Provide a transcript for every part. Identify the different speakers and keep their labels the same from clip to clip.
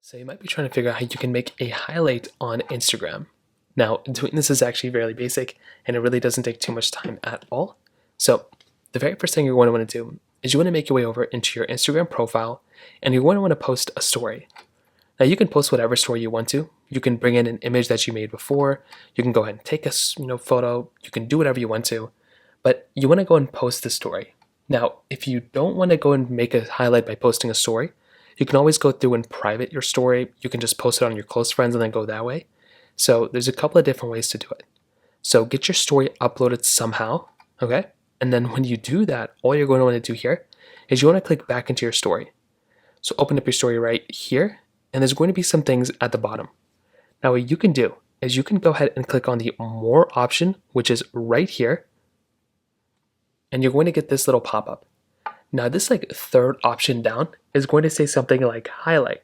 Speaker 1: So you might be trying to figure out how you can make a highlight on Instagram. Now, doing this is actually fairly basic and it really doesn't take too much time at all. So the very first thing you're going to want to do is you want to make your way over into your Instagram profile and you're going to want to post a story. Now you can post whatever story you want to. You can bring in an image that you made before. You can go ahead and take a photo. You can do whatever you want to, but you want to go and post the story. Now, if you don't want to go and make a highlight by posting a story, you can always go through and private your story. You can just post it on your close friends and then go that way. So there's a couple of different ways to do it. So get your story uploaded somehow, okay? And then when you do that, all you're going to want to do here is you want to click back into your story. So open up your story right here, and there's going to be some things at the bottom. Now what you can do is you can go ahead and click on the More option, which is right here, and you're going to get this little pop-up. Now this third option down is going to say something like highlight.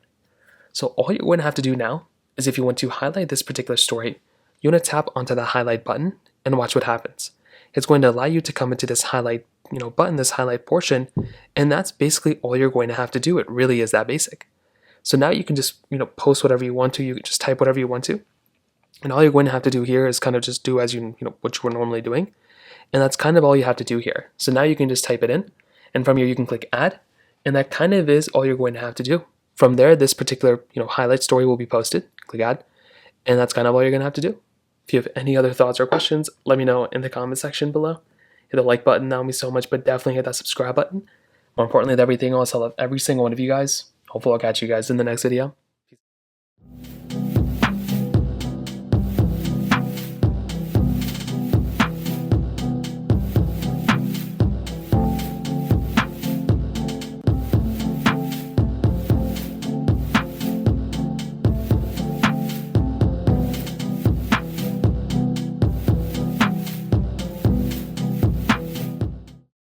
Speaker 1: So all you're going to have to do now is if you want to highlight this particular story, you want to tap onto the highlight button and watch what happens. It's going to allow you to come into this highlight button, this highlight portion, and that's basically all you're going to have to do. It really is that basic. So now you can just post whatever you want to, you can just type whatever you want to, and all you're going to have to do here is kind of just do as what you were normally doing, and that's kind of all you have to do here. So now you can just type it in, and from here you can click add, and that kind of is all you're going to have to do. From there, this particular highlight story will be posted. Click add, and that's kind of all you're going to have to do. If you have any other thoughts or questions, let me know in the comment section below. Hit the like button, that would mean so much, but definitely hit that subscribe button. More importantly than everything else, I love every single one of you guys. Hopefully I'll catch you guys in the next video.